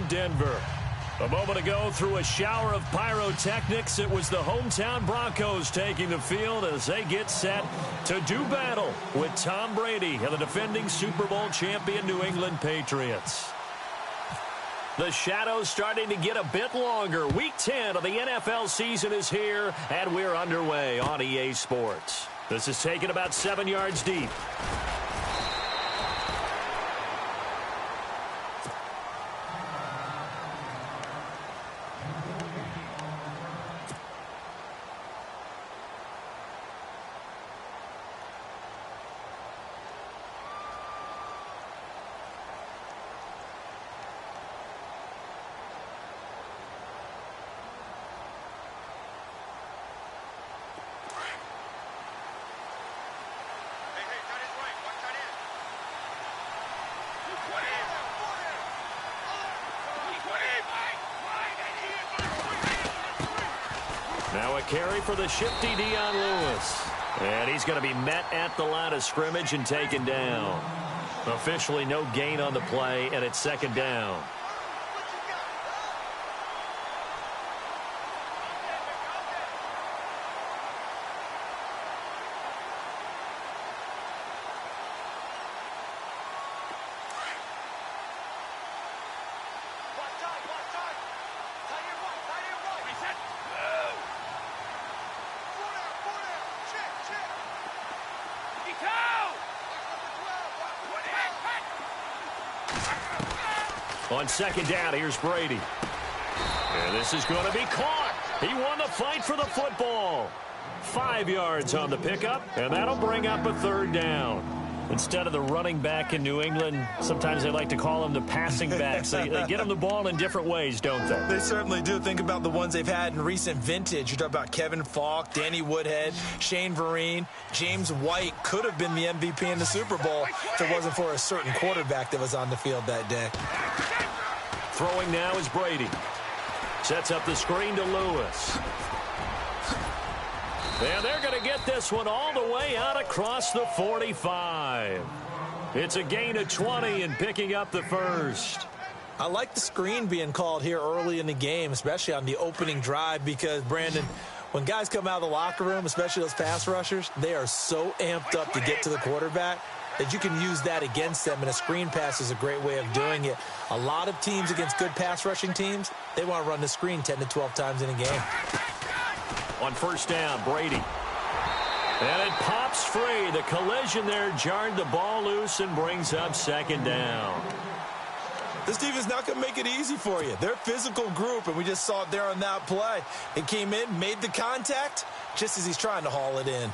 in Denver. A moment ago, through a shower of pyrotechnics, it was the hometown Broncos taking the field as they get set to do battle with Tom Brady and the defending Super Bowl champion New England Patriots. The shadow's starting to get a bit longer. Week 10 of the NFL season is here, and we're underway on EA Sports. This is taken about 7 yards deep. Now a carry for the shifty Dion Lewis. And he's going to be met at the line of scrimmage and taken down. Officially no gain on the play, and it's second down. On second down, here's Brady. And this is going to be caught. He won the fight for the football. 5 yards on the pickup, and that'll bring up a third down. Instead of the running back in New England, sometimes they like to call them the passing backs. They get them the ball in different ways, don't they? They certainly do. Think about the ones they've had in recent vintage. You talk about Kevin Falk, Danny Woodhead, Shane Vereen, James White could have been the MVP in the Super Bowl if it wasn't for a certain quarterback that was on the field that day. Throwing now is Brady. Sets up the screen to Lewis. And they're going to get this one all the way out across the 45. It's a gain of 20 and picking up the first. I like the screen being called here early in the game, especially on the opening drive, because, Brandon, when guys come out of the locker room, especially those pass rushers, they are so amped up to get to the quarterback that you can use that against them, and a screen pass is a great way of doing it. A lot of teams against good pass rushing teams, they want to run the screen 10 to 12 times in a game. On first down, Brady. And it pops free. The collision there jarred the ball loose and brings up second down. This team is not going to make it easy for you. They're a physical group, and we just saw it there on that play. It came in, made the contact, just as he's trying to haul it in.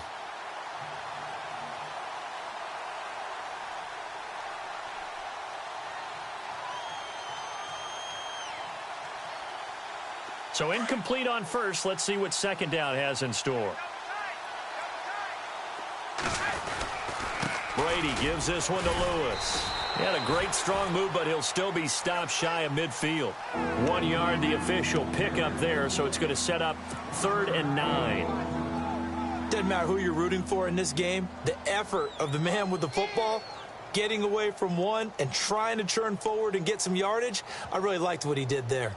So incomplete on first. Let's see what second down has in store. Brady gives this one to Lewis. He had a great strong move, but he'll still be stopped shy of midfield. 1 yard, the official pickup there, so it's going to set up 3rd and 9. Doesn't matter who you're rooting for in this game. The effort of the man with the football, getting away from one and trying to turn forward and get some yardage, I really liked what he did there.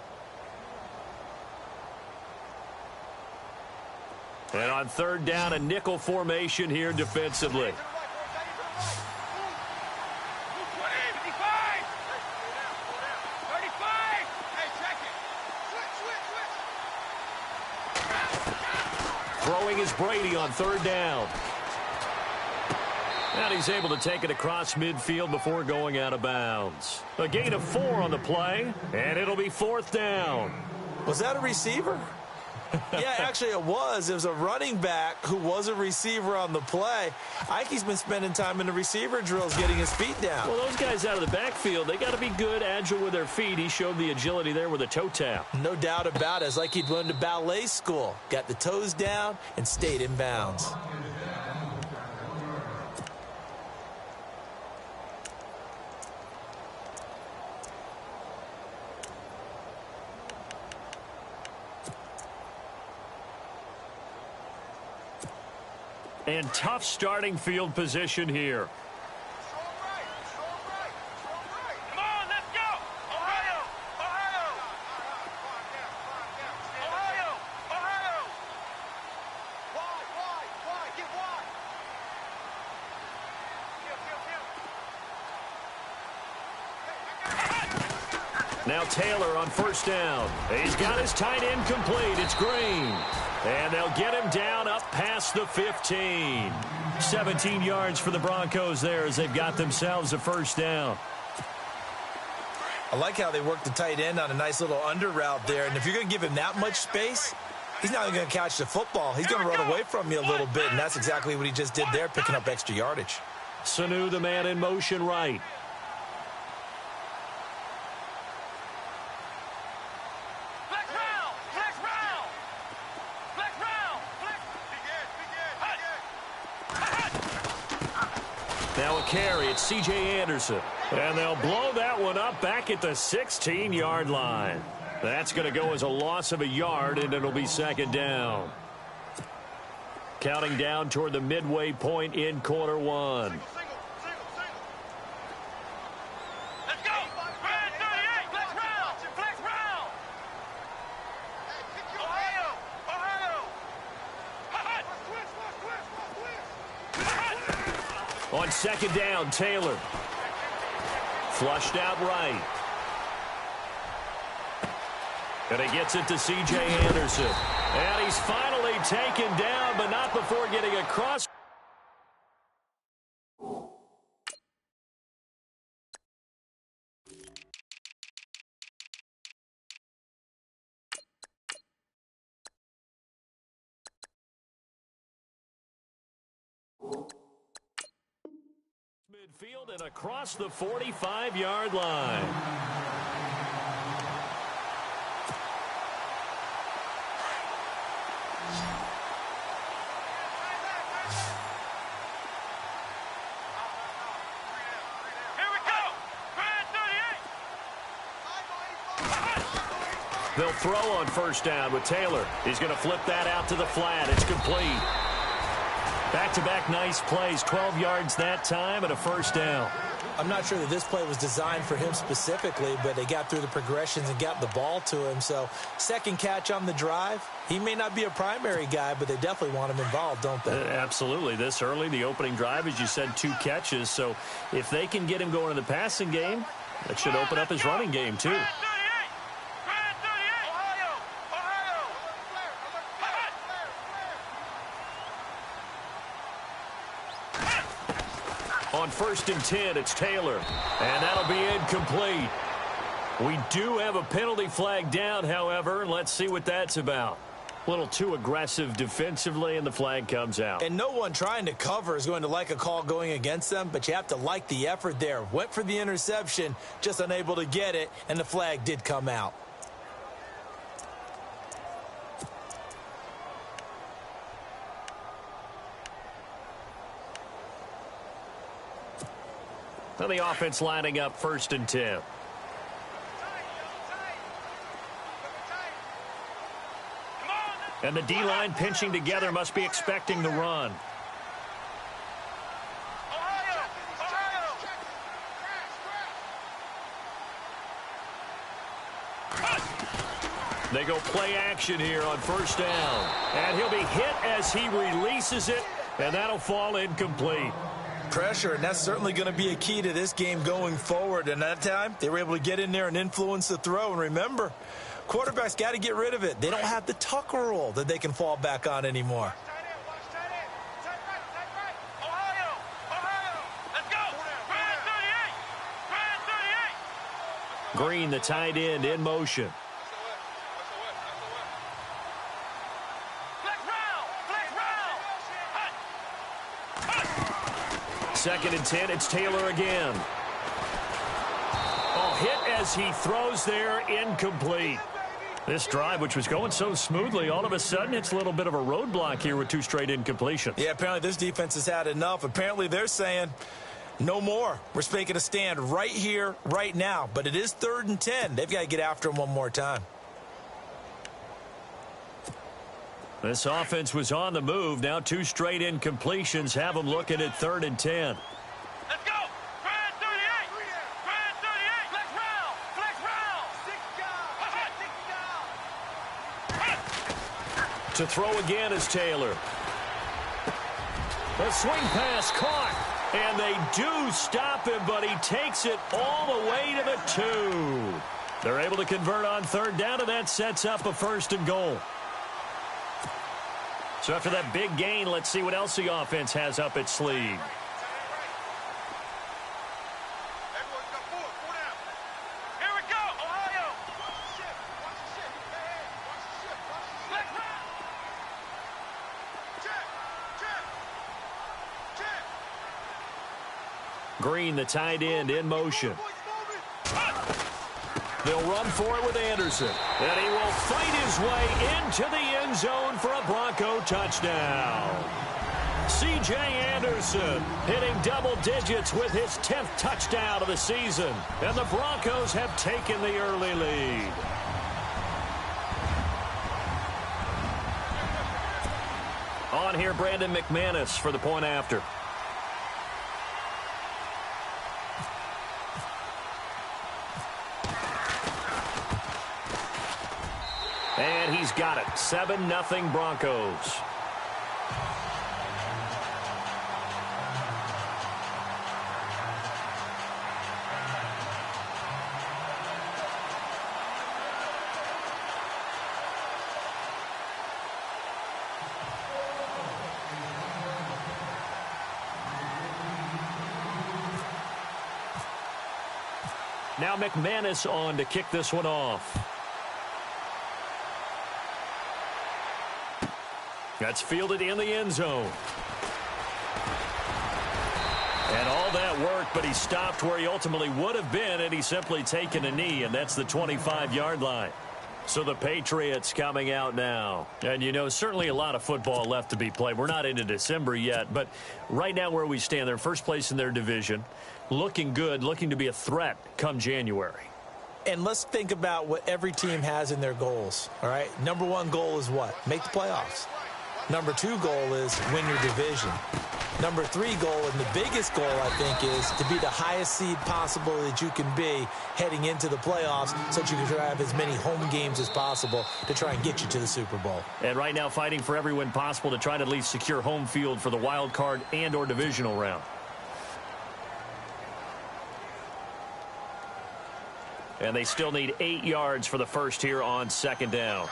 And on 3rd down, a nickel formation here defensively. Throwing is Brady on 3rd down. And he's able to take it across midfield before going out of bounds. A gain of 4 on the play, and it'll be 4th down. Was that a receiver? Yeah, actually it was. It was a running back who was a receiver on the play. Ike's been spending time in the receiver drills getting his feet down. Well, those guys out of the backfield, they got to be good, agile with their feet. He showed the agility there with a toe tap. No doubt about it. It's like he'd went to ballet school. Got the toes down and stayed in bounds. And tough starting field position here. Come on, let's go. Ohio! Ohio! Now Taylor on first down. He's got his tight end complete. It's Green. And they'll get him down up past the 15. 17 yards for the Broncos there as they've got themselves a first down. I like how they work the tight end on a nice little under route there. And if you're going to give him that much space, he's not even going to catch the football. He's going to run away from you a little bit, and that's exactly what he just did there, picking up extra yardage. Sanu, the man in motion right. Now a carry, it's C.J. Anderson. And they'll blow that one up back at the 16-yard line. That's going to go as a loss of a yard, and it'll be second down. Counting down toward the midway point in quarter one. Let's go! Brand 38, flex round! Flex round! Ohio! Ohio! On second down, Taylor. Flushed out right. And he gets it to C.J. Anderson. And he's finally taken down, but not before getting across. Midfield and across the 45-yard line. They'll throw on first down with Taylor. He's going to flip that out to the flat. It's complete. Back-to-back nice plays, 12 yards that time and a first down. I'm not sure that this play was designed for him specifically, but they got through the progressions and got the ball to him. So second catch on the drive. He may not be a primary guy, but they definitely want him involved, don't they? Absolutely. This early, the opening drive, as you said, 2 catches. So if they can get him going in the passing game, that should open up his running game too. On first and 10, it's Taylor. And that'll be incomplete. We do have a penalty flag down, however, and let's see what that's about. A little too aggressive defensively, and the flag comes out. And no one trying to cover is going to like a call going against them, but you have to like the effort there. Went for the interception, just unable to get it, and the flag did come out. Now the offense lining up first and 10. And the D-line pinching together, must be expecting the run. They go play action here on first down. And he'll be hit as he releases it, and that'll fall incomplete. Pressure, and that's certainly going to be a key to this game going forward. And that time, they were able to get in there and influence the throw. And remember, quarterbacks got to get rid of it. They don't have the tuck rule that they can fall back on anymore. Green, the tight end, in motion. Second and 10, it's Taylor again. Oh, hit as he throws there, incomplete. This drive, which was going so smoothly, all of a sudden it's a little bit of a roadblock here with 2 straight incompletions. Yeah, apparently this defense has had enough. Apparently they're saying no more. We're making a stand right here, right now. But it is 3rd and 10. They've got to get after him one more time. This offense was on the move. Now 2 straight incompletions have them looking at 3rd and 10. Let's go! Brand 38! Brand 38! Flex round! Flex round! To throw again is Taylor. The swing pass caught. And they do stop him, but he takes it all the way to the 2. They're able to convert on third down, and that sets up a 1st and goal. So after that big gain, let's see what else the offense has up its sleeve. Green, the tight end, in motion. They'll run for it with Anderson. And he will fight his way into the end zone for a Bronco touchdown. C.J. Anderson hitting double digits with his 10th touchdown of the season. And the Broncos have taken the early lead. On here, Brandon McManus for the point after. And he's got it. 7-0 Broncos. Now McManus on to kick this one off. That's fielded in the end zone. And all that work, but he stopped where he ultimately would have been, and he's simply taken a knee, and that's the 25-yard line. So the Patriots coming out now. And, you know, certainly a lot of football left to be played. We're not into December yet, but right now where we stand, they're first place in their division, looking good, looking to be a threat come January. And let's think about what every team has in their goals, all right? Number 1 goal is what? Make the playoffs. Number 2 goal is win your division. Number 3 goal, and the biggest goal, I think, is to be the highest seed possible that you can be heading into the playoffs so that you can have as many home games as possible to try and get you to the Super Bowl. And right now fighting for every win possible to try to at least secure home field for the wild card and or divisional round. And they still need 8 yards for the first here on 2nd down.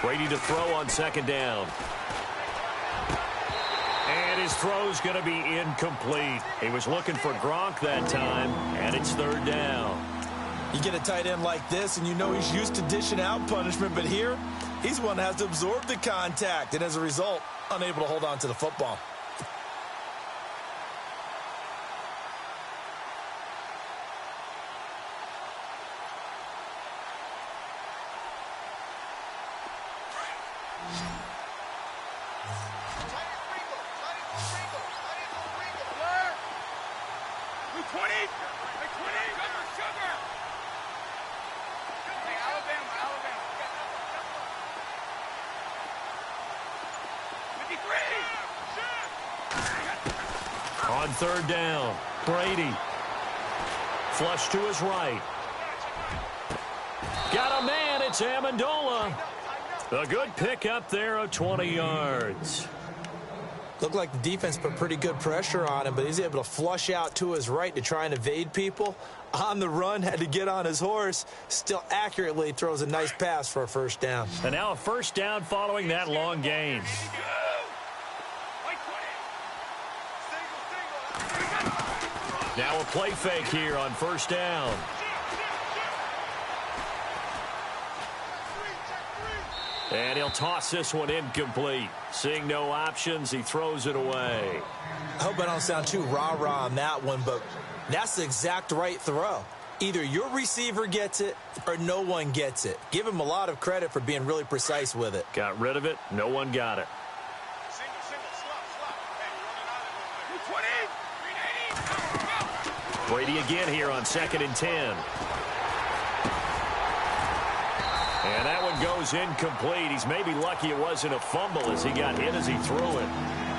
Brady to throw on 2nd down. And his throw's going to be incomplete. He was looking for Gronk that time, and it's 3rd down. You get a tight end like this, and you know he's used to dishing out punishment, but here, he's one that has to absorb the contact, and as a result, unable to hold on to the football. On 3rd down, Brady. Flush to his right. Got a man, it's Amendola. A good pickup there of 20 yards. Looked like the defense put pretty good pressure on him, but he's able to flush out to his right to try and evade people. On the run, had to get on his horse. Still accurately throws a nice pass for a 1st down. And now a 1st down following that long gain. Now a play fake here on 1st down. And he'll toss this one incomplete. Seeing no options, he throws it away. I hope I don't sound too rah-rah on that one, but that's the exact right throw. Either your receiver gets it or no one gets it. Give him a lot of credit for being really precise with it. Got rid of it. No one got it. Brady again here on 2nd and 10. And that one goes incomplete. He's maybe lucky it wasn't a fumble as he got hit as he threw it.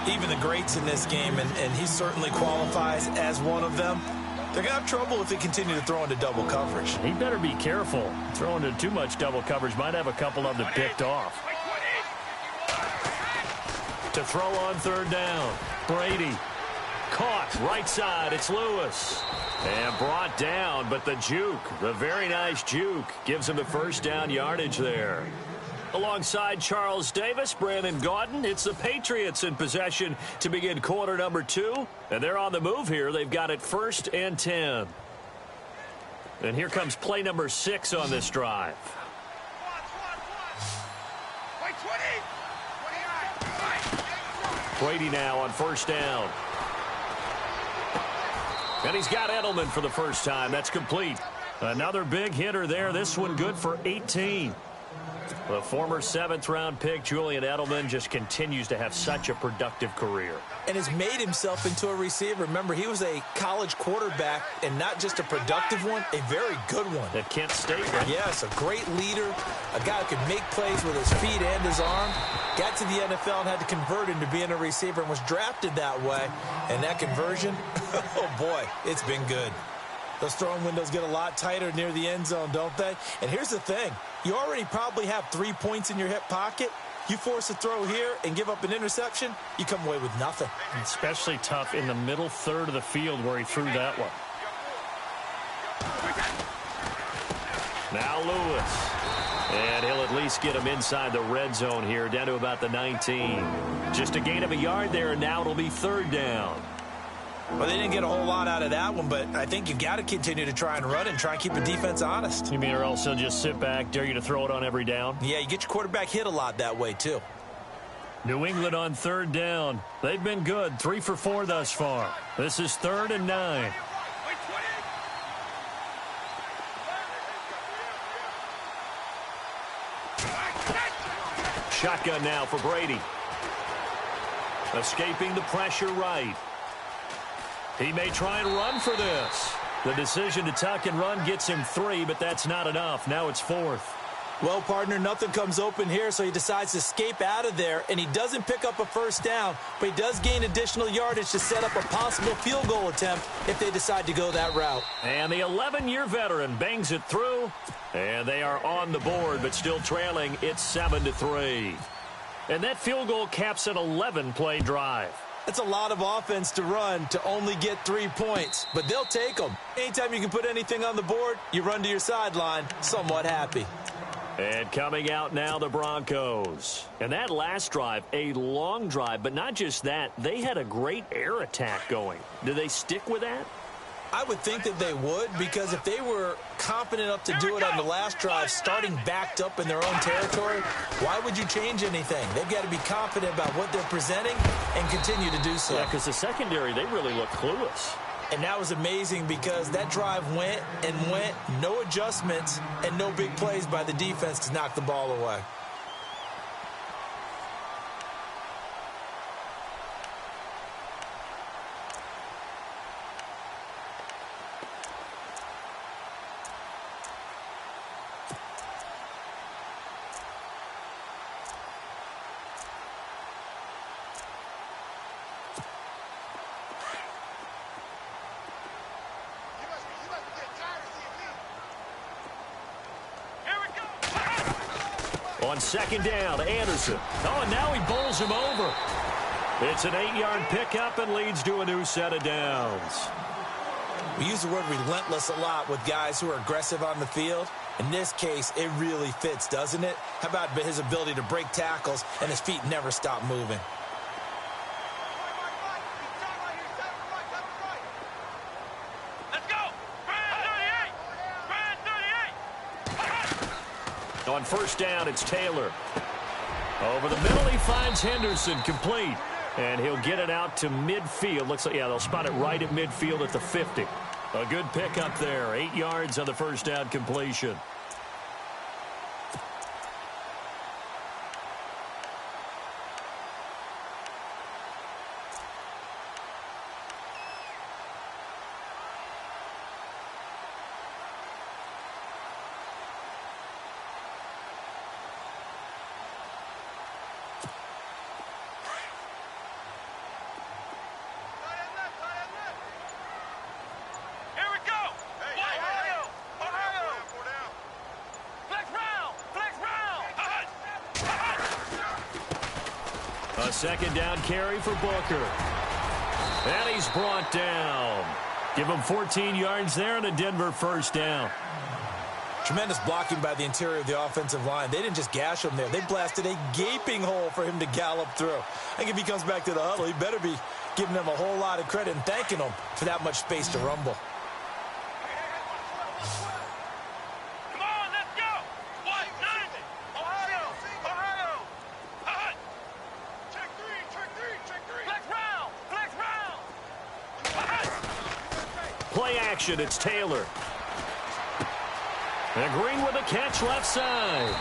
Even the greats in this game, and he certainly qualifies as one of them, they're going to have trouble if they continue to throw into double coverage. He better be careful. Throwing into too much double coverage might have a couple of them picked off. To throw on third down. Brady. Caught. Right side. It's Lewis. And brought down, but the juke, the very nice juke, gives him the first down yardage there. Alongside Charles Davis, Brandon Gaudin, it's the Patriots in possession to begin quarter number 2. And they're on the move here. They've got it 1st and 10. And here comes play number 6 on this drive. Brady now on first down. And he's got Edelman for the first time. That's complete. Another big hitter there. This one good for 18. The former 7th-round pick, Julian Edelman, just continues to have such a productive career. And has made himself into a receiver. Remember, he was a college quarterback, and not just a productive one, a very good one. At Kent State, right? Yes, a great leader, a guy who could make plays with his feet and his arm. Got to the NFL and had to convert into being a receiver and was drafted that way. And that conversion, oh boy, it's been good. Those throwing windows get a lot tighter near the end zone, don't they? And here's the thing. You already probably have 3 points in your hip pocket. You force a throw here and give up an interception, you come away with nothing. Especially tough in the middle third of the field where he threw that one. Now Lewis. And he'll at least get him inside the red zone here, down to about the 19. Just a gain of a yard there, and now it'll be 3rd down. Well, they didn't get a whole lot out of that one, but I think you've got to continue to try and run and try and keep the defense honest. You mean or else he'll just sit back, dare you to throw it on every down? Yeah, you get your quarterback hit a lot that way, too. New England on 3rd down. They've been good, 3 for 4 thus far. This is 3rd and 9. Shotgun now for Brady. Escaping the pressure right. He may try and run for this. The decision to tuck and run gets him 3, but that's not enough. Now it's 4th. Well, partner, nothing comes open here, so he decides to escape out of there, and he doesn't pick up a first down, but he does gain additional yardage to set up a possible field goal attempt if they decide to go that route. And the 11-year veteran bangs it through, and they are on the board, but still trailing. It's 7-3. And that field goal caps an 11-play drive. That's a lot of offense to run to only get 3 points, but they'll take them. Anytime you can put anything on the board, you run to your sideline, somewhat happy. And coming out now, the Broncos. And that last drive, a long drive, but not just that. They had a great air attack going. Do they stick with that? I would think that they would, because if they were confident enough to do it on the last drive, starting backed up in their own territory, why would you change anything? They've got to be confident about what they're presenting and continue to do so. Yeah, because the secondary, they really look clueless. And that was amazing because that drive went and went, no adjustments, and no big plays by the defense to knock the ball away. On 2nd down, Anderson. Oh, and now he bowls him over. It's an 8-yard pickup and leads to a new set of downs. We use the word relentless a lot with guys who are aggressive on the field. In this case, it really fits, doesn't it? How about his ability to break tackles and his feet never stop moving? On 1st down, it's Taylor. Over the middle, he finds Henderson, complete. And he'll get it out to midfield. Looks like, yeah, they'll spot it right at midfield at the 50. A good pickup there. 8 yards on the 1st down completion. A second down carry for Booker. And he's brought down. Give him 14 yards there and a Denver first down. Tremendous blocking by the interior of the offensive line. They didn't just gash him there. They blasted a gaping hole for him to gallop through. I think if he comes back to the huddle, he better be giving them a whole lot of credit and thanking them for that much space to rumble. Come on, let's go. 190. Ohio. Hut. Check three. Flex round. Hut. Play action, it's Taylor. And Green with a catch left side.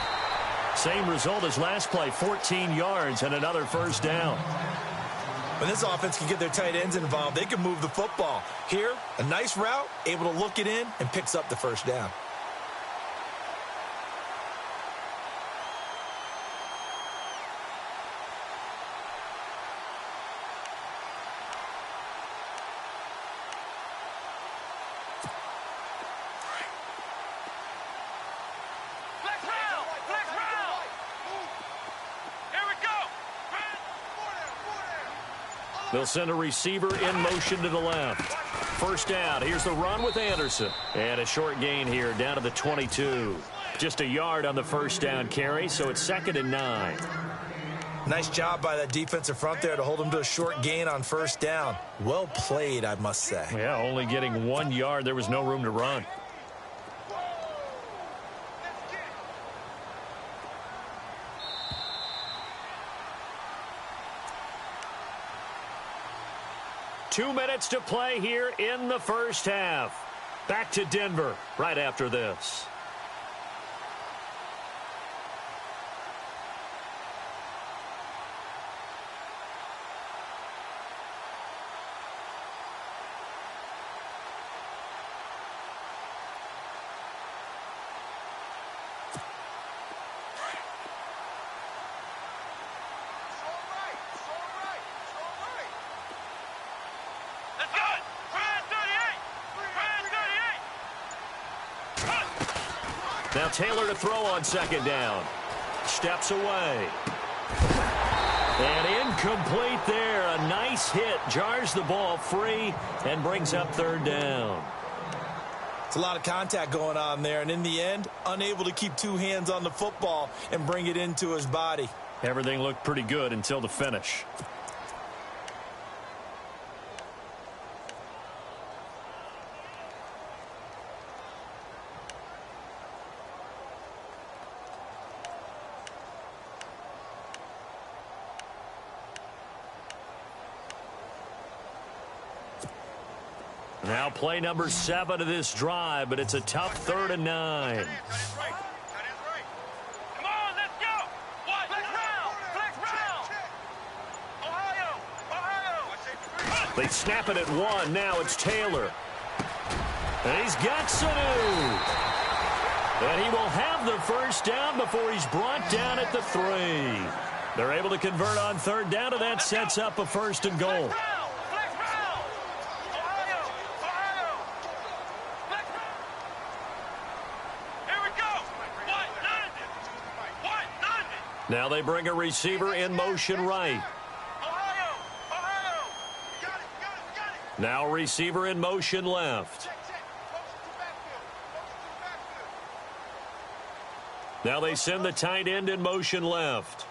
Same result as last play, 14 yards and another first down. When this offense can get their tight ends involved, they can move the football. Here, a nice route, able to look it in, and picks up the first down. They'll send a receiver in motion to the left. First down. Here's the run with Anderson. And a short gain here down to the 22. Just a yard on the first down carry, so it's 2nd and 9. Nice job by that defensive front there to hold him to a short gain on first down. Well played, I must say. Yeah, only getting 1 yard. There was no room to run. Two minutes to play here in the first half. Back to Denver right after this. Now Taylor to throw on second down. Steps away. And incomplete there. A nice hit. Jars the ball free and brings up third down. It's a lot of contact going on there. And in the end, unable to keep two hands on the football and bring it into his body. Everything looked pretty good until the finish. Now play number 7 of this drive, but it's a tough 3rd and 9. Come on, let's go. Flex round. Ohio. They snap it at 1. Now it's Taylor. And he's got Sanu. And he will have the first down before he's brought down at the 3. They're able to convert on third down, and that sets up a 1st and goal. Now they bring a receiver in motion right. Now receiver in motion left. Now they send the tight end in motion left.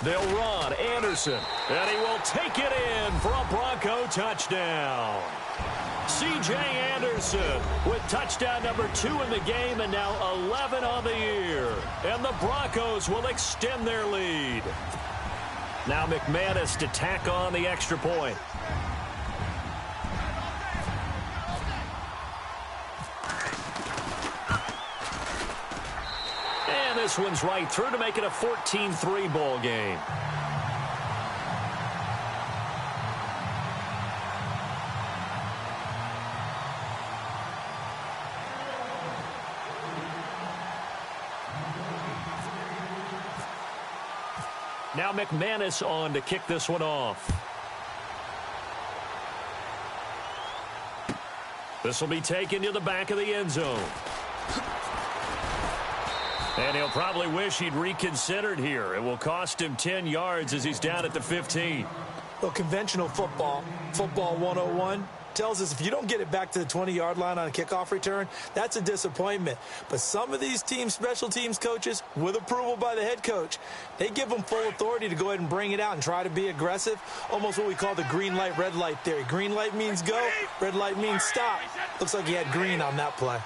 They'll run Anderson, and he will take it in for a Bronco touchdown. C.J. Anderson with touchdown number 2 in the game and now 11 on the year. And the Broncos will extend their lead. Now McManus to tack on the extra point. And this one's right through to make it a 14-3 ball game. Now McManus on to kick this one off. This will be taken to the back of the end zone. And he'll probably wish he'd reconsidered here. It will cost him 10 yards as he's down at the 15. Well, conventional football 101, tells us if you don't get it back to the 20-yard line on a kickoff return, that's a disappointment. But some of these special teams coaches, with approval by the head coach, they give them full authority to go ahead and bring it out and try to be aggressive, almost what we call the green light, red light theory. Green light means go, red light means stop. Looks like he had green on that play.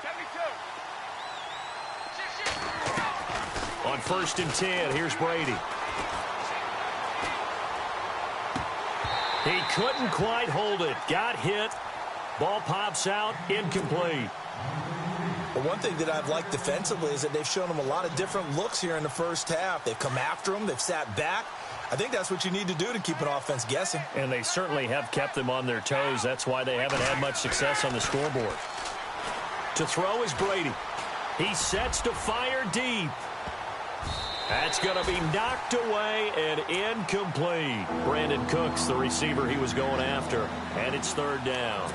On 1st and 10, here's Brady. He couldn't quite hold it. Got hit. Ball pops out. Incomplete. Well, one thing that I've liked defensively is that they've shown him a lot of different looks here in the first half. They've come after him. They've sat back. I think that's what you need to do to keep an offense guessing. And they certainly have kept them on their toes. That's why they haven't had much success on the scoreboard. To throw is Brady. He sets to fire deep. That's going to be knocked away and incomplete. Brandon Cooks, the receiver he was going after. And it's 3rd down.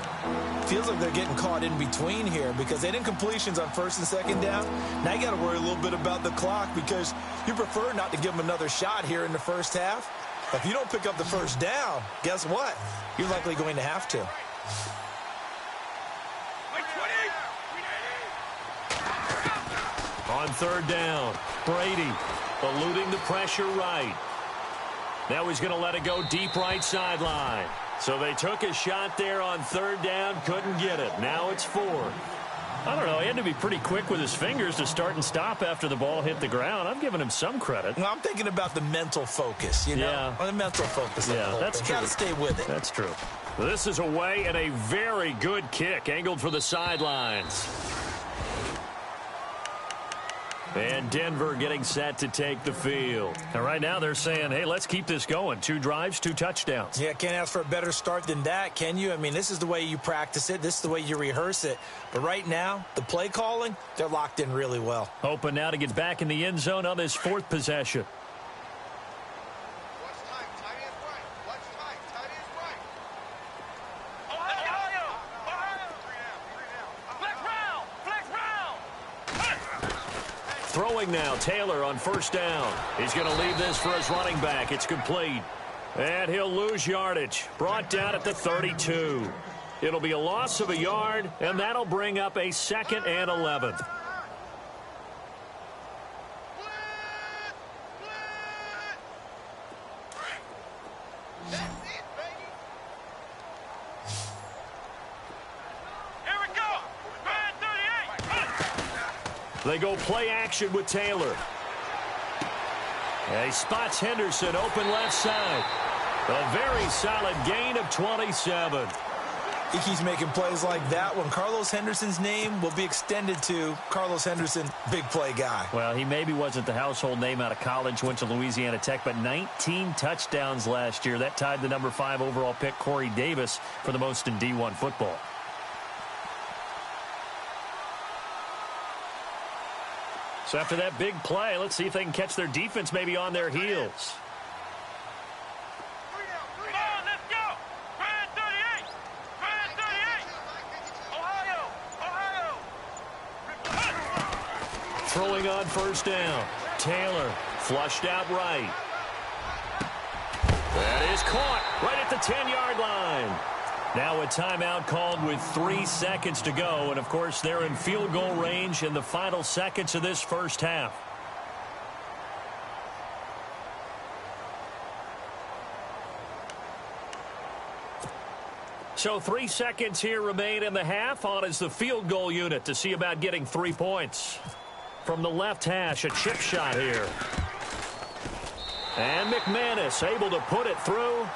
Feels like they're getting caught in between here because they had incompletions on 1st and 2nd down. Now you got to worry a little bit about the clock because you prefer not to give them another shot here in the first half. But if you don't pick up the 1st down, guess what? You're likely going to have to. On 3rd down, Brady eluding the pressure right. Now he's going to let it go deep right sideline. So they took a shot there on 3rd down, couldn't get it. Now it's 4th. I don't know, he had to be pretty quick with his fingers to start and stop after the ball hit the ground. I'm giving him some credit. Well, I'm thinking about the mental focus, you know? Yeah. The mental focus. Yeah, that's true. You got to stay with it. That's true. This is away and a very good kick, angled for the sidelines. And Denver getting set to take the field. And right now they're saying, hey, let's keep this going. 2 drives, 2 touchdowns. Yeah, can't ask for a better start than that, can you? I mean, this is the way you practice it. This is the way you rehearse it. But right now, the play calling, they're locked in really well. Hoping now to get back in the end zone on this 4th possession. Throwing now, Taylor on 1st down. He's going to leave this for his running back. It's complete. And he'll lose yardage. Brought down at the 32. It'll be a loss of a yard, and that'll bring up a 2nd and 11. They go play action with Taylor. And he spots Henderson open left side. A very solid gain of 27. He keeps making plays like that when Carlos Henderson's name will be extended to Carlos Henderson, big play guy. Well, he maybe wasn't the household name out of college, went to Louisiana Tech, but 19 touchdowns last year. That tied the number 5 overall pick, Corey Davis, for the most in D1 football. So after that big play, let's see if they can catch their defense maybe on their heels. Come on, let's go. Brand 38. Brand 38. Ohio. Throwing on 1st down. Taylor flushed out right. That is caught right at the 10-yard line. Now a timeout called with 3 seconds to go. And, of course, they're in field goal range in the final seconds of this first half. So 3 seconds here remain in the half. On is the field goal unit to see about getting 3 points. From the left hash, a chip shot here. And McManus able to put it through.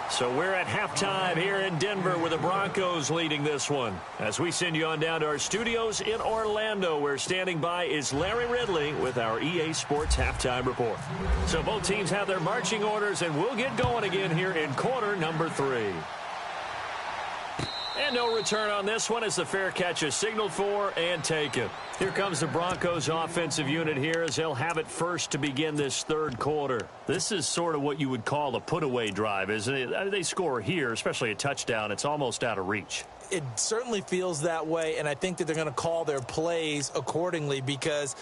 So we're at halftime here in Denver with the Broncos leading this one. As we send you on down to our studios in Orlando, where standing by is Larry Ridley with our EA Sports Halftime Report. So both teams have their marching orders, and we'll get going again here in quarter number 3. And no return on this one as the fair catch is signaled for and taken. Here comes the Broncos offensive unit here as they'll have it first to begin this 3rd quarter. This is sort of what you would call a put-away drive, isn't it? They score here, especially a touchdown. It's almost out of reach. It certainly feels that way, and I think that they're going to call their plays accordingly because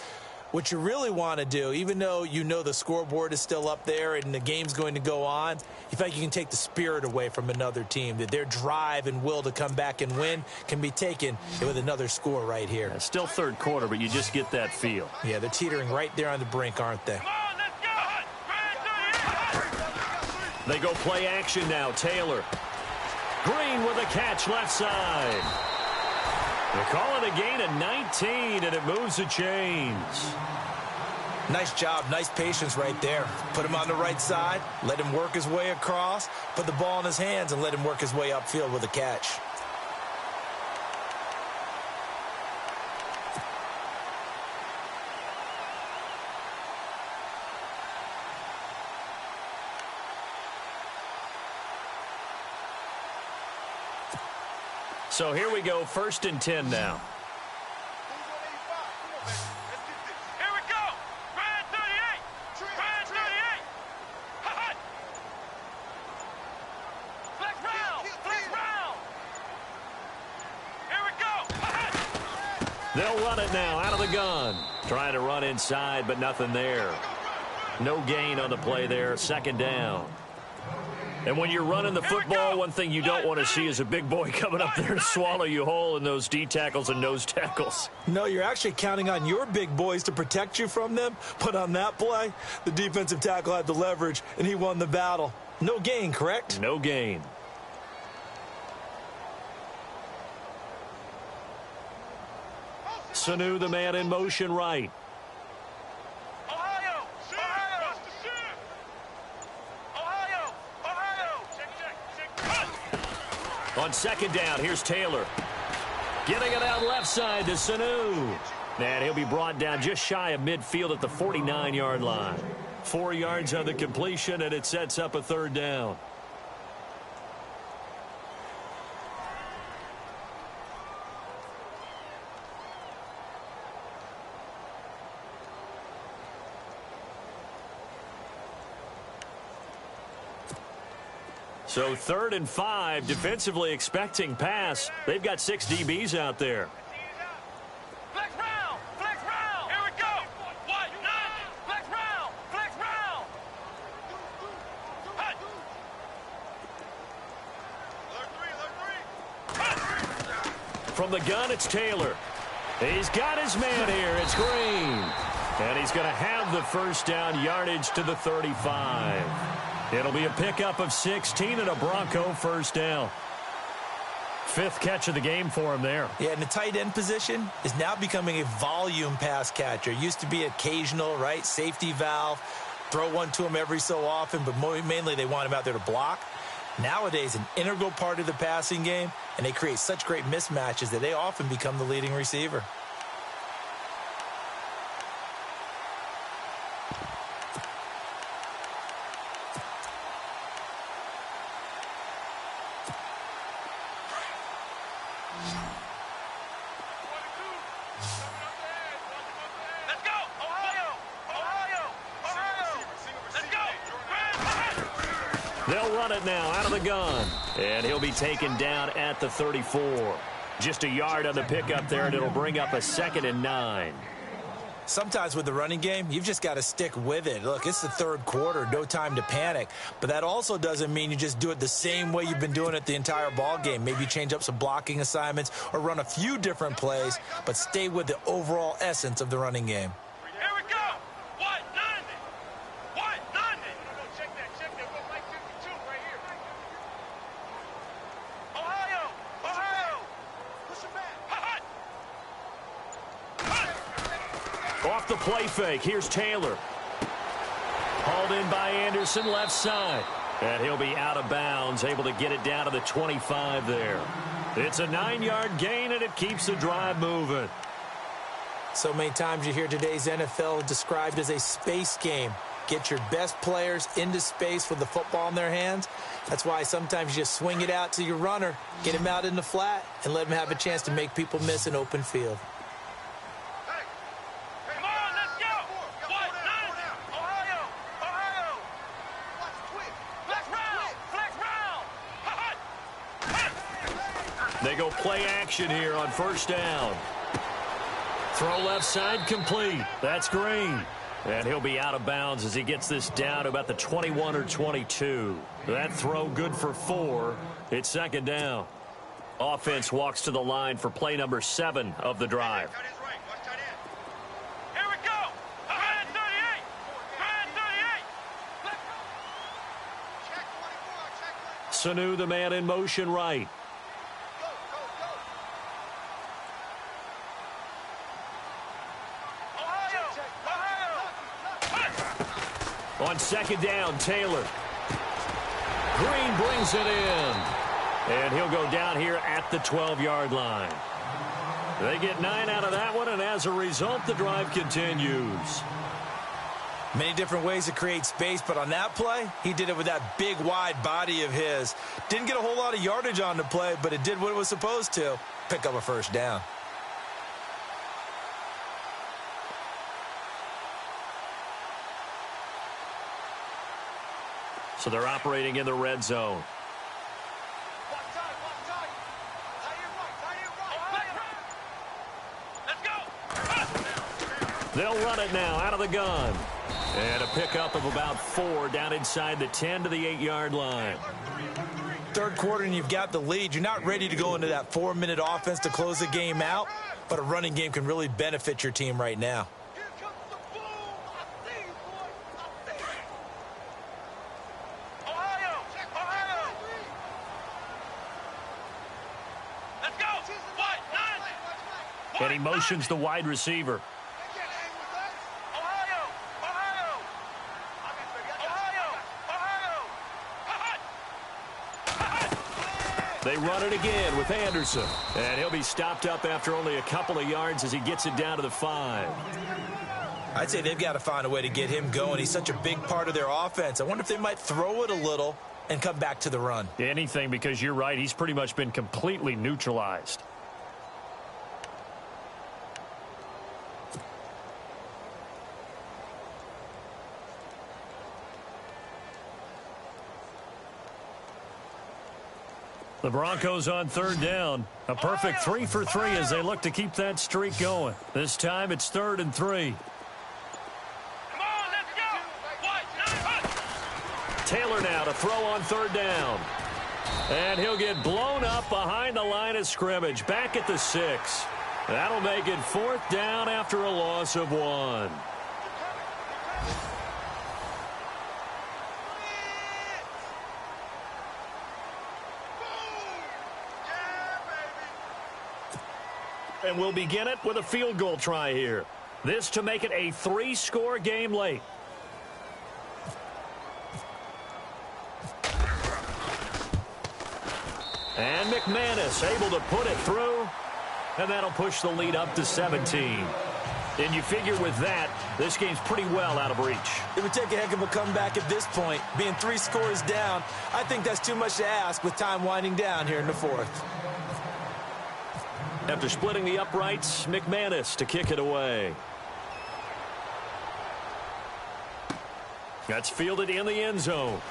What you really want to do, even though you know the scoreboard is still up there and the game's going to go on, you feel like you can take the spirit away from another team, that their drive and will to come back and win can be taken with another score right here. Yeah, still third quarter, but you just get that feel. Yeah, they're teetering right there on the brink, aren't they? Come on, let's go. They go play action now. Taylor. Green with a catch left side. They call it a gain of 19, and it moves the chains. Nice job, nice patience right there. Put him on the right side, let him work his way across, put the ball in his hands, and let him work his way upfield with a catch. So here we go, 1st and 10 now. Here we go. Brand 38. Brand 38. Hot. Flex round. Flex round. Here we go. Hot. They'll run it now out of the gun. Trying to run inside, but nothing there. No gain on the play there. 2nd down. And when you're running the football, one thing you don't want to see is a big boy coming up there to swallow you whole in those D tackles and nose tackles. No, you're actually counting on your big boys to protect you from them. But on that play, the defensive tackle had the leverage, and he won the battle. No gain, correct? No gain. Sanu, the man in motion right. Ohio. Ohio. Ohio. Ohio. Check. On 2nd down, here's Taylor. Getting it out left side to Sanu. And he'll be brought down just shy of midfield at the 49-yard line. 4 yards on the completion, and it sets up a 3rd down. So 3rd and 5, defensively expecting pass. They've got 6 DBs out there. Flex round. Flex round. Here we go. What? Nine. Flex round. Flex round. Hot. From the gun, it's Taylor. He's got his man here. It's Green. And he's going to have the 1st down, yardage to the 35. It'll be a pickup of 16 and a Bronco 1st down. 5th catch of the game for him there. Yeah, and the tight end position is now becoming a volume pass catcher. Used to be occasional, right? Safety valve. Throw one to him every so often, but mainly they want him out there to block. Nowadays, an integral part of the passing game, and they create such great mismatches that they often become the leading receiver. Let's go. Ohio. Ohio. Ohio. Let's go. They'll run it now out of the gun. And he'll be taken down at the 34. Just a yard on the pickup there, and it'll bring up a 2nd and 9. Sometimes with the running game, you've just got to stick with it. Look, it's the 3rd quarter, no time to panic. But that also doesn't mean you just do it the same way you've been doing it the entire ball game. Maybe change up some blocking assignments or run a few different plays, but stay with the overall essence of the running game. Here we go. What? None. What? None. No, check that. Check that. What, like 52 right here. Ohio. Ohio. Push him back. Hot. Off the play fake, here's Taylor. Hauled in by Anderson, left side. And he'll be out of bounds, able to get it down to the 25 there. It's a 9-yard gain, and it keeps the drive moving. So many times you hear today's NFL described as a space game. Get your best players into space with the football in their hands. That's why sometimes you just swing it out to your runner, get him out in the flat, and let him have a chance to make people miss an open field. They go play action here on 1st down. Throw left side complete. That's Green. And he'll be out of bounds as he gets this down to about the 21 or 22. That throw good for 4. It's second down. Offense walks to the line for play number 7 of the drive. Here we go. Behind 38. Behind 38. Sanu, the man in motion right. On second down, Taylor. Green brings it in. And he'll go down here at the 12-yard line. They get 9 out of that one, and as a result, the drive continues. Many different ways to create space, but on that play, he did it with that big, wide body of his. Didn't get a whole lot of yardage on the play, but it did what it was supposed to. Pick up a first down. So they're operating in the red zone. They'll run it now out of the gun. And a pickup of about 4 down inside the 10 to the 8-yard line. Third quarter and you've got the lead. You're not ready to go into that 4-minute offense to close the game out, but a running game can really benefit your team right now. And he motions the wide receiver. They run it again with Anderson. And he'll be stopped up after only a couple of yards as he gets it down to the 5. I'd say they've got to find a way to get him going. He's such a big part of their offense. I wonder if they might throw it a little and come back to the run. Anything, because you're right. He's pretty much been completely neutralized. The Broncos on third down. A perfect 3 for 3 as they look to keep that streak going. This time it's 3rd and 3. Come on, let's go. Taylor now to throw on third down. And he'll get blown up behind the line of scrimmage. Back at the 6. That'll make it 4th down after a loss of 1. And we'll begin it with a field goal try here. This to make it a 3-score game late. And McManus able to put it through. And that'll push the lead up to 17. And you figure with that, this game's pretty well out of reach. It would take a heck of a comeback at this point. Being 3 scores down, I think that's too much to ask with time winding down here in the 4th. After splitting the uprights, McManus to kick it away. That's fielded in the end zone.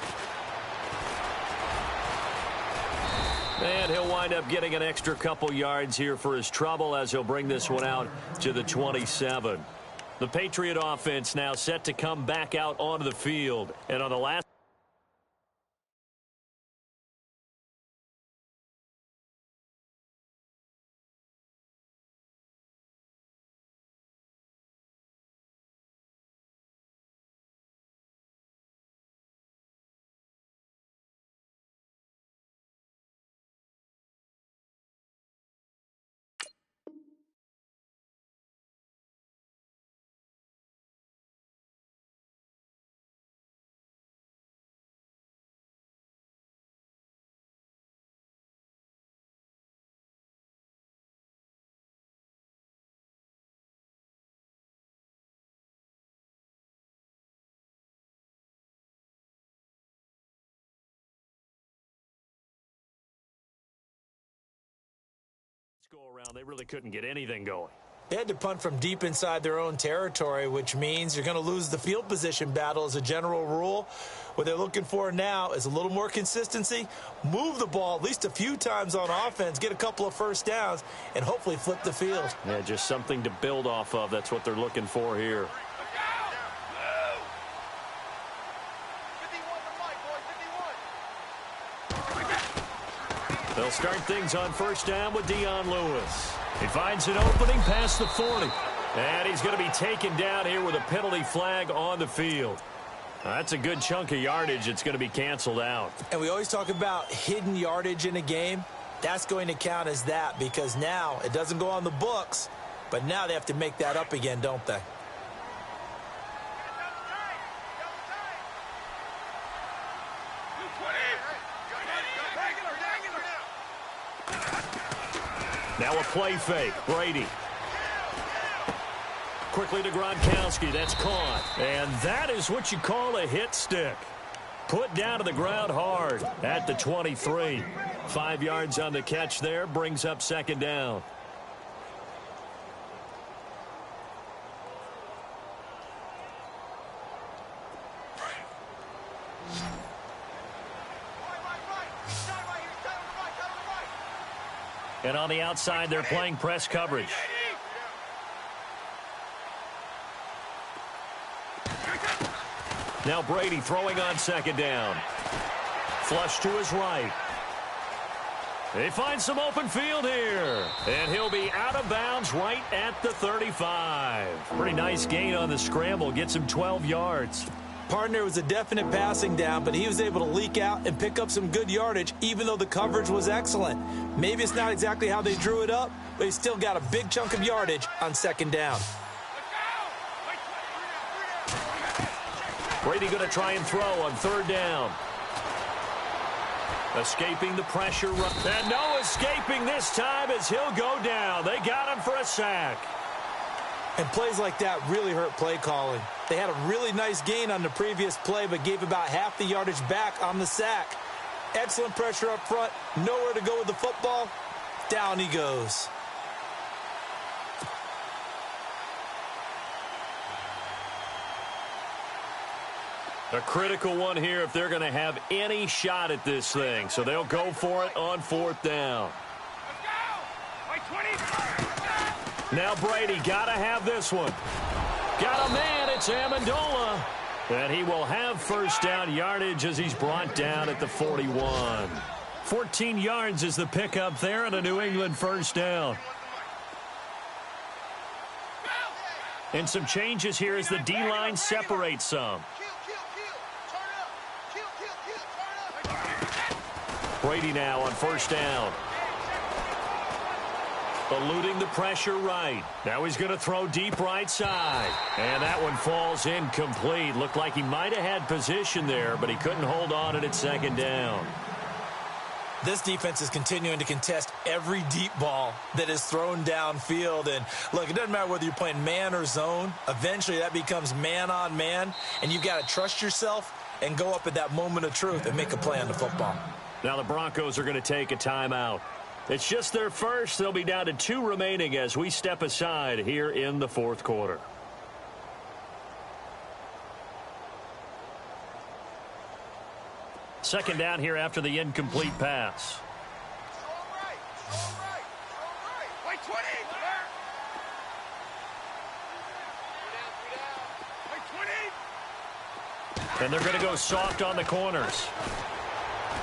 And he'll wind up getting an extra couple yards here for his trouble as he'll bring this one out to the 27. The Patriot offense now set to come back out onto the field. And on the last go around, they really couldn't get anything going. They had to punt from deep inside their own territory, which means you're going to lose the field position battle as a general rule. What they're looking for now is a little more consistency, move the ball at least a few times on offense, get a couple of first downs, and hopefully flip the field. Yeah, just something to build off of. That's what they're looking for here. They'll start things on first down with Dion Lewis. He finds an opening past the 40. And he's going to be taken down here with a penalty flag on the field. That's a good chunk of yardage. It's going to be canceled out. And we always talk about hidden yardage in a game. That's going to count as that because now it doesn't go on the books, but now they have to make that up again, don't they? Now a play fake. Brady. Quickly to Gronkowski. That's caught. And that is what you call a hit stick. Put down to the ground hard at the 23. 5 yards on the catch there. Brings up second down. And on the outside, they're playing press coverage. Now Brady throwing on second down. Flush to his right. They find some open field here. And he'll be out of bounds right at the 35. Pretty nice gain on the scramble. Gets him 12 yards. Partner was a definite passing down, but he was able to leak out and pick up some good yardage, even though the coverage was excellent. Maybe it's not exactly how they drew it up, but he still got a big chunk of yardage on second down. Brady going to try and throw on third down. Escaping the pressure. And no escaping this time as he'll go down. They got him for a sack. And plays like that really hurt play calling. They had a really nice gain on the previous play, but gave about half the yardage back on the sack. Excellent pressure up front. Nowhere to go with the football. Down he goes. A critical one here if they're going to have any shot at this thing. So they'll go for it on fourth down. Now Brady got to have this one. Got a man. It's Amendola. And he will have first down yardage as he's brought down at the 41. 14 yards is the pickup there and a New England first down. And some changes here as the D-line separates some. Brady now on first down. Eluding the pressure right. Now he's going to throw deep right side. And that one falls incomplete. Looked like he might have had position there, but he couldn't hold on at second down. This defense is continuing to contest every deep ball that is thrown downfield. And look, it doesn't matter whether you're playing man or zone. Eventually that becomes man on man. And you've got to trust yourself and go up at that moment of truth and make a play on the football. Now the Broncos are going to take a timeout. It's just their first. They'll be down to 2 remaining as we step aside here in the fourth quarter. Second down here after the incomplete pass. And they're going to go soft on the corners.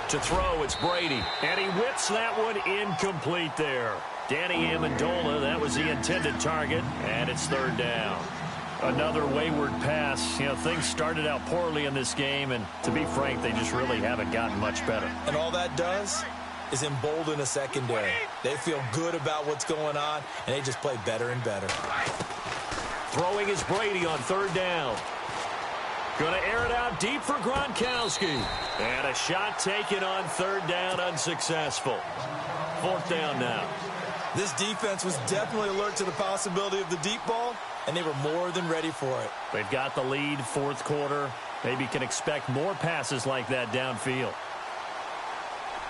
To throw, it's Brady. And he whips that one incomplete there. Danny Amendola, that was the intended target. And it's third down. Another wayward pass. You know, things started out poorly in this game. And to be frank, they just really haven't gotten much better. And all that does is embolden a secondary. They feel good about what's going on. And they just play better and better. Throwing is Brady on third down. Going to air it out deep for Gronkowski. And a shot taken on third down, unsuccessful. Fourth down now. This defense was definitely alert to the possibility of the deep ball, and they were more than ready for it. They've got the lead, fourth quarter. Maybe can expect more passes like that downfield.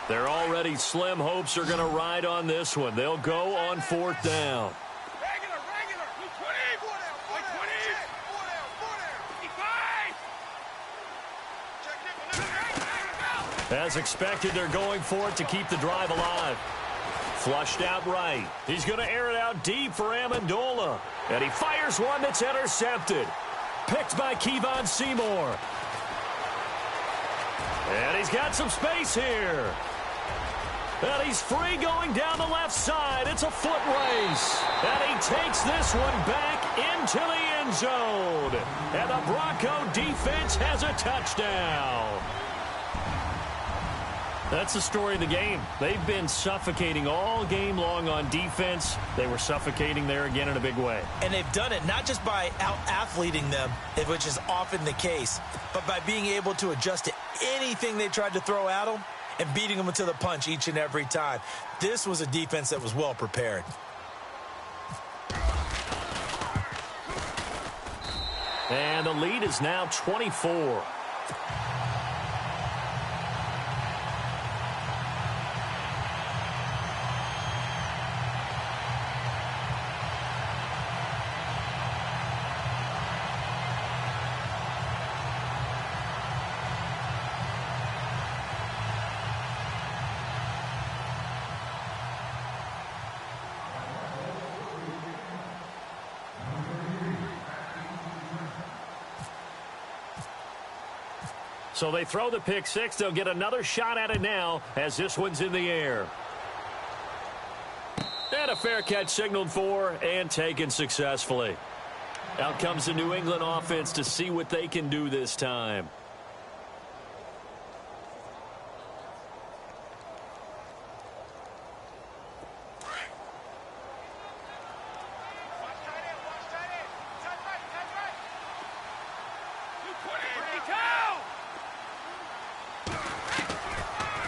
Their already slim hopes are going to ride on this one. They'll go on fourth down. As expected, they're going for it to keep the drive alive. Flushed out right. He's going to air it out deep for Amendola. And he fires one that's intercepted. Picked by Kevon Seymour. And he's got some space here. And he's free going down the left side. It's a foot race. And he takes this one back into the end zone. And the Bronco defense has a touchdown. That's the story of the game. They've been suffocating all game long on defense. They were suffocating there again in a big way. And they've done it not just by out-athleting them, which is often the case, but by being able to adjust to anything they tried to throw at them and beating them to the punch each and every time. This was a defense that was well prepared. And the lead is now 24. So they throw the pick six. They'll get another shot at it now as this one's in the air. And a fair catch signaled for and taken successfully. Out comes the New England offense to see what they can do this time.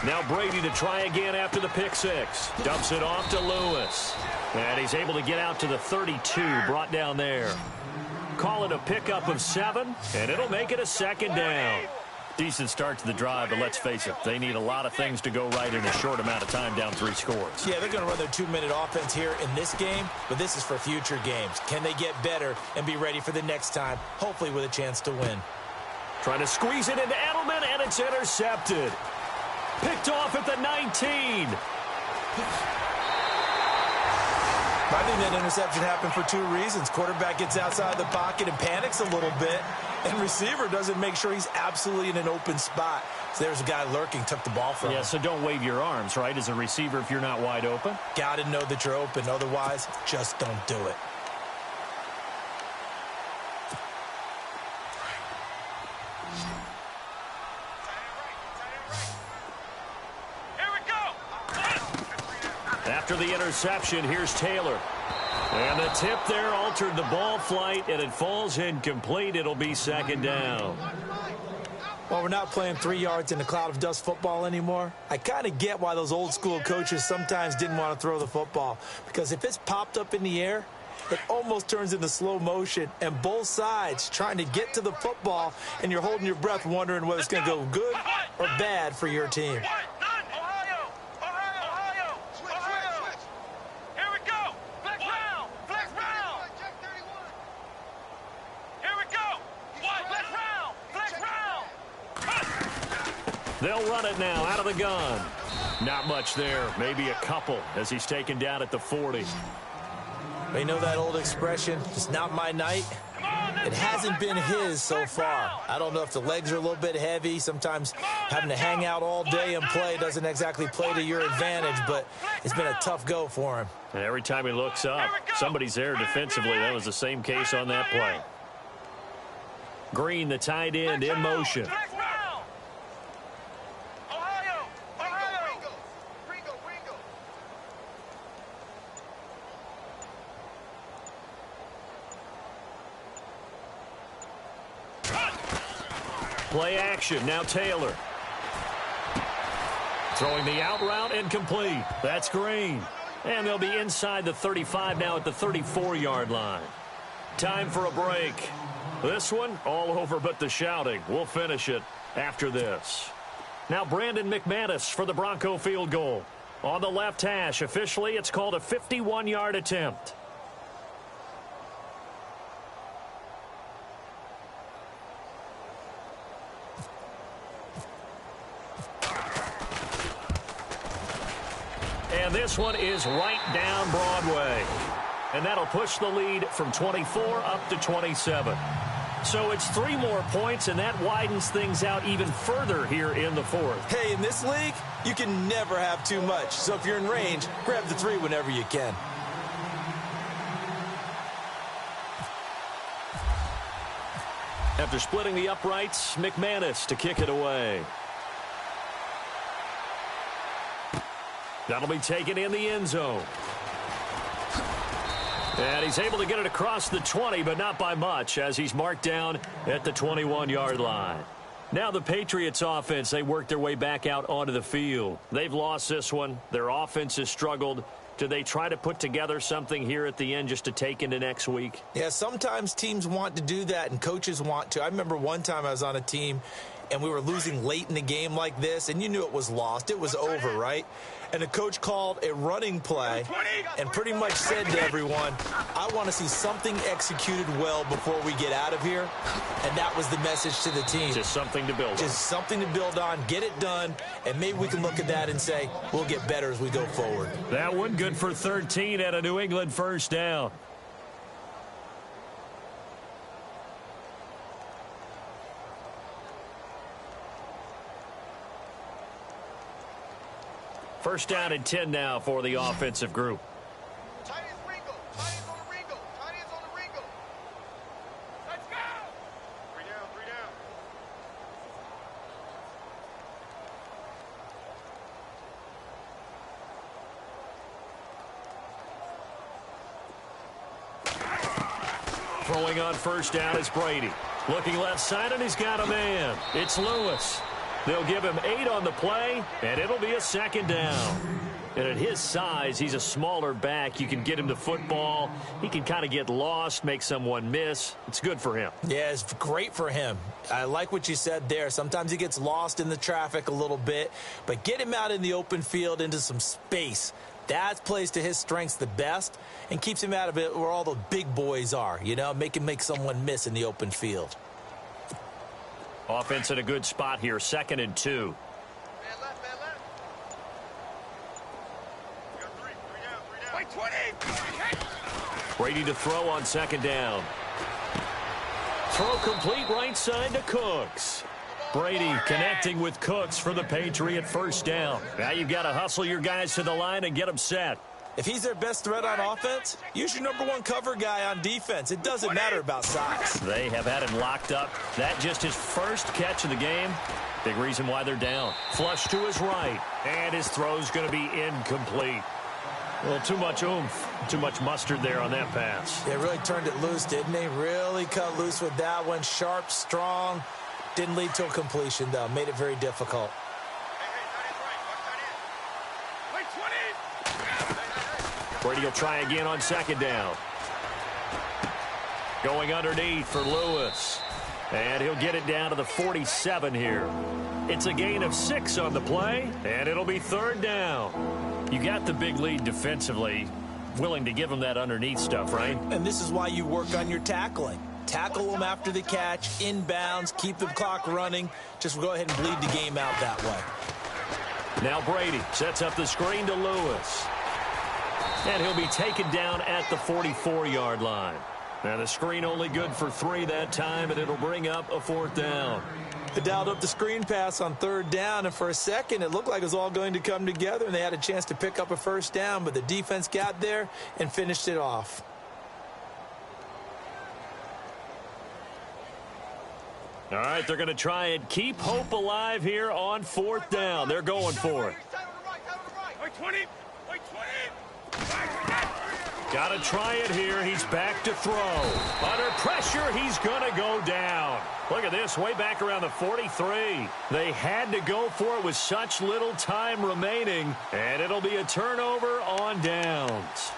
Now Brady to try again after the pick six. Dumps it off to Lewis. And he's able to get out to the 32, brought down there. Call it a pickup of 7, and it'll make it a second down. Decent start to the drive, but let's face it, they need a lot of things to go right in a short amount of time down 3 scores. Yeah, they're going to run their 2-minute offense here in this game, but this is for future games. Can they get better and be ready for the next time, hopefully with a chance to win? Trying to squeeze it into Edelman, and it's intercepted. Picked off at the 19. I think that interception happened for 2 reasons. Quarterback gets outside the pocket and panics a little bit, and receiver doesn't make sure he's absolutely in an open spot. So there's a guy lurking, took the ball from him. Yeah, so don't wave your arms, right, as a receiver if you're not wide open. Got to know that you're open. Otherwise, just don't do it. After the interception, here's Taylor. And the tip there altered the ball flight, and it falls incomplete. It'll be second down. Well, we're not playing 3 yards in a cloud of dust football anymore. I kind of get why those old school coaches sometimes didn't want to throw the football. Because if it's popped up in the air, it almost turns into slow motion, and both sides trying to get to the football, and you're holding your breath wondering whether it's going to go good or bad for your team. They'll run it now out of the gun. Not much there, maybe a couple as he's taken down at the 40. You know that old expression, it's not my night? It hasn't been his so far. I don't know if the legs are a little bit heavy. Sometimes having to hang out all day and play doesn't exactly play to your advantage, but it's been a tough go for him. And every time he looks up, somebody's there defensively. That was the same case on that play. Green, the tight end, in motion. Play action, now Taylor. Throwing the out route, incomplete. That's Green. And they'll be inside the 35 now at the 34-yard line. Time for a break. This one, all over but the shouting. We'll finish it after this. Now Brandon McManus for the Bronco field goal. On the left hash, officially it's called a 51-yard attempt. And this one is right down Broadway. And that'll push the lead from 24 up to 27. So it's 3 more points, and that widens things out even further here in the fourth. Hey, in this league, you can never have too much. So if you're in range, grab the 3 whenever you can. After splitting the uprights, McManus to kick it away. That'll be taken in the end zone. And he's able to get it across the 20, but not by much, as he's marked down at the 21-yard line. Now the Patriots offense, they work their way back out onto the field. They've lost this one. Their offense has struggled. Do they try to put together something here at the end just to take into next week? Yeah, sometimes teams want to do that, and coaches want to. I remember one time I was on a team, and we were losing late in the game like this, and you knew it was lost. It was over, right? And the coach called a running play and pretty much said to everyone, I want to see something executed well before we get out of here. And that was the message to the team. Just something to build on. Just something to build on, get it done, and maybe we can look at that and say, we'll get better as we go forward. That one good for 13 at a New England first down. First down and 10 now for the offensive group. Tight ends Ringo. Tight ends on the Ringo. Tight ends on the Ringo. Let's go. 3 down, 3 down. Throwing on first down is Brady. Looking left side, and he's got a man. It's Lewis. They'll give him 8 on the play, and it'll be a second down. And at his size, he's a smaller back. You can get him the football. He can kind of get lost, make someone miss. It's good for him. Yeah, it's great for him. I like what you said there. Sometimes he gets lost in the traffic a little bit, but get him out in the open field into some space. That plays to his strengths the best and keeps him out of it where all the big boys are, you know, make him make someone miss in the open field. Offense in a good spot here, 2nd and 2. Man left, man left. We got 3 down, 3 down. Wait, 20. Brady to throw on 2nd down. Throw complete right side to Cooks. Brady connecting with Cooks for the Patriot first down. Now you've got to hustle your guys to the line and get them set. If he's their best threat on offense, use your #1 cover guy on defense. It doesn't matter about size. They have had him locked up. That just his first catch of the game. Big reason why they're down. Flush to his right. And his throw's going to be incomplete. Well, too much oomph, too much mustard there on that pass. They really turned it loose, didn't they? Really cut loose with that one. Sharp, strong. Didn't lead to a completion, though. Made it very difficult. Brady will try again on 2nd down. Going underneath for Lewis. And he'll get it down to the 47 here. It's a gain of 6 on the play, and it'll be 3rd down. You got the big lead defensively. Willing to give him that underneath stuff, right? And this is why you work on your tackling. Tackle them after the catch, inbounds, keep the clock running. Just go ahead and bleed the game out that way. Now Brady sets up the screen to Lewis. And he'll be taken down at the 44-yard line. Now the screen only good for 3 that time, and it'll bring up a 4th down. They dialed up the screen pass on 3rd down, and for a second it looked like it was all going to come together, and they had a chance to pick up a first down, but the defense got there and finished it off. All right, they're going to try and keep hope alive here on 4th down. They're going for it. Wait, 20. Wait, 20. Got to try it here. He's back to throw. Under pressure, he's going to go down. Look at this, way back around the 43. They had to go for it with such little time remaining, and it'll be a turnover on downs.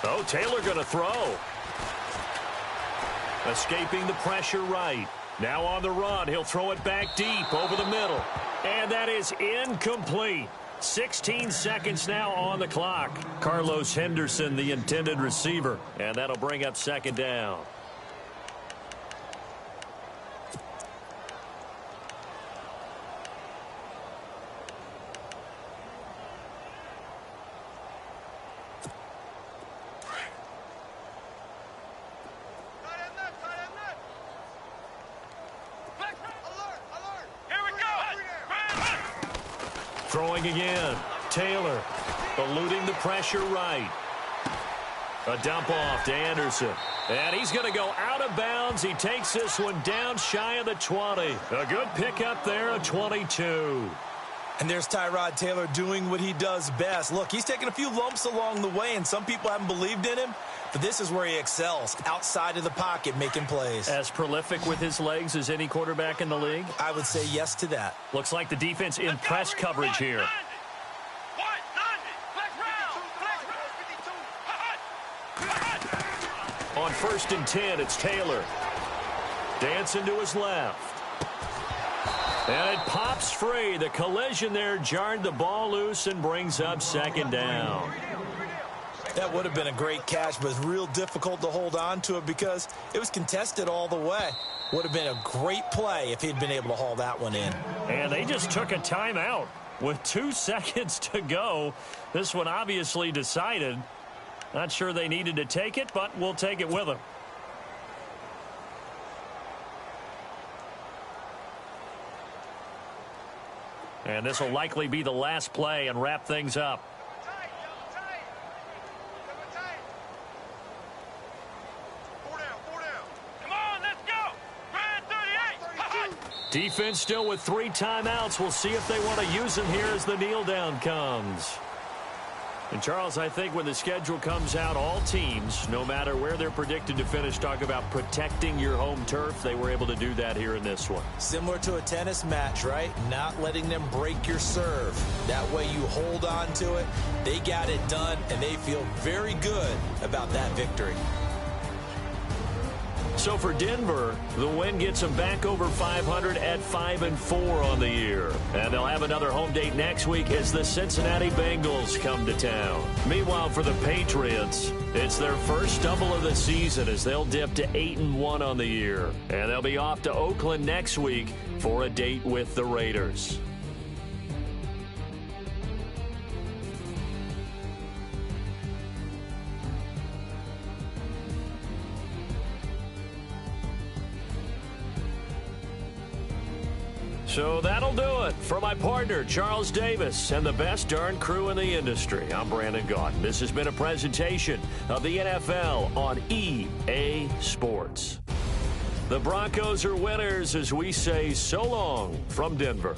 Oh, Taylor going to throw. Escaping the pressure right. Now on the run. He'll throw it back deep over the middle. And that is incomplete. 16 seconds now on the clock. Carlos Henderson, the intended receiver. And that'll bring up second down. Throwing again. Taylor eluding the pressure right. A dump off to Anderson. And he's going to go out of bounds. He takes this one down shy of the 20. A good pickup there, a 22. And there's Tyrod Taylor doing what he does best. Look, he's taken a few lumps along the way, and some people haven't believed in him. But this is where he excels, outside of the pocket, making plays. As prolific with his legs as any quarterback in the league? I would say yes to that. Looks like the defense in press coverage here. On 1st and 10, it's Taylor. Dancing to his left. And it pops free. The collision there jarred the ball loose and brings up second down. That would have been a great catch, but it's real difficult to hold on to it because it was contested all the way. Would have been a great play if he'd been able to haul that one in. And they just took a timeout with 2 seconds to go. This one obviously decided. Not sure they needed to take it, but we'll take it with them. And this will likely be the last play and wrap things up. Defense still with 3 timeouts. We'll see if they want to use them here as the kneel down comes. And, Charles, I think when the schedule comes out, all teams, no matter where they're predicted to finish, talk about protecting your home turf. They were able to do that here in this one. Similar to a tennis match, right? Not letting them break your serve. That way you hold on to it. They got it done, and they feel very good about that victory. So for Denver, the win gets them back over 500 at 5-4 on the year. And they'll have another home date next week as the Cincinnati Bengals come to town. Meanwhile, for the Patriots, it's their first stumble of the season as they'll dip to 8-1 on the year. And they'll be off to Oakland next week for a date with the Raiders. So that'll do it. For my partner, Charles Davis, and the best darn crew in the industry, I'm Brandon Gaudin. This has been a presentation of the NFL on EA Sports. The Broncos are winners as we say so long from Denver.